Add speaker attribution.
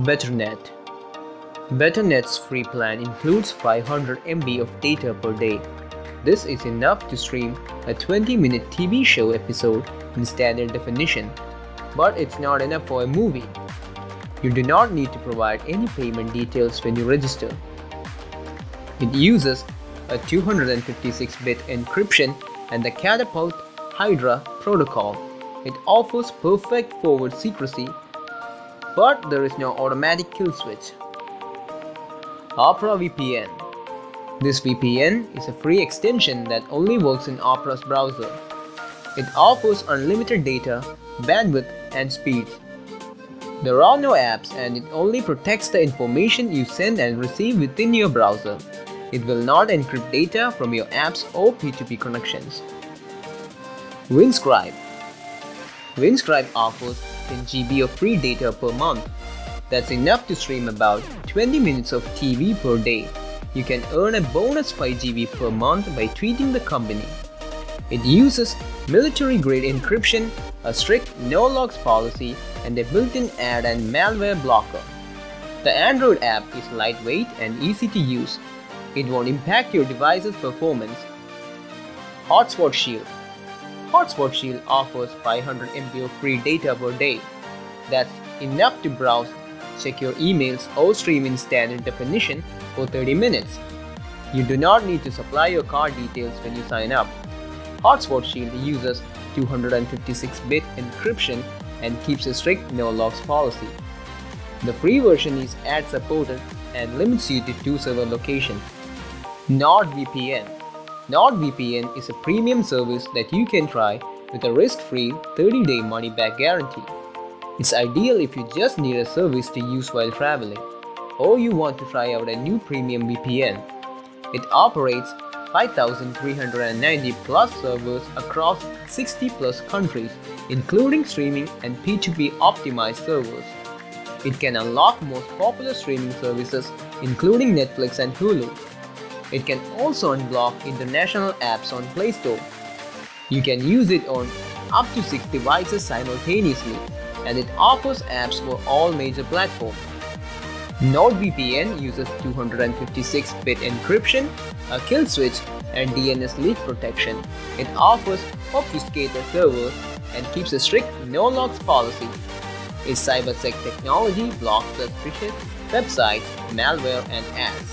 Speaker 1: Betternet. Betternet's free plan includes 500 MB of data per day. This is enough to stream a 20-minute TV show episode in standard definition, but it's not enough for a movie. You do not need to provide any payment details when you register. It uses a 256-bit encryption and the Catapult Hydra protocol. It offers perfect forward secrecy, but there is no automatic kill switch. Opera VPN. This VPN is a free extension that only works in Opera's browser. It offers unlimited data, bandwidth, and speed. There are no apps, and it only protects the information you send and receive within your browser. It will not encrypt data from your apps or P2P connections. Windscribe. Windscribe offers 10 GB of free data per month. That's enough to stream about 20 minutes of TV per day. You can earn a bonus 5 GB per month by tweeting the company. It uses military-grade encryption, a strict no-logs policy, and a built-in ad and malware blocker. The Android app is lightweight and easy to use. It won't impact your device's performance. Hotspot Shield. Hotspot Shield offers 500 MB of free data per day. That's enough to browse, check your emails, or stream in standard definition for 30 minutes. You do not need to supply your card details when you sign up. Hotspot Shield uses 256-bit encryption and keeps a strict no-logs policy. The free version is ad-supported and limits you to 2 server locations. NordVPN. NordVPN is a premium service that you can try with a risk-free 30-day money-back guarantee. It's ideal if you just need a service to use while traveling, or you want to try out a new premium VPN. It operates 5,390 plus servers across 60 plus countries, including streaming and P2P optimized servers. It can unlock most popular streaming services, including Netflix and Hulu. It can also unblock international apps on Play Store. You can use it on up to 6 devices simultaneously, and it offers apps for all major platforms. NordVPN uses 256-bit encryption, a kill switch, and DNS leak protection. It offers obfuscated servers and keeps a strict no-logs policy. Its cybersec technology blocks suspicious websites, malware, and ads.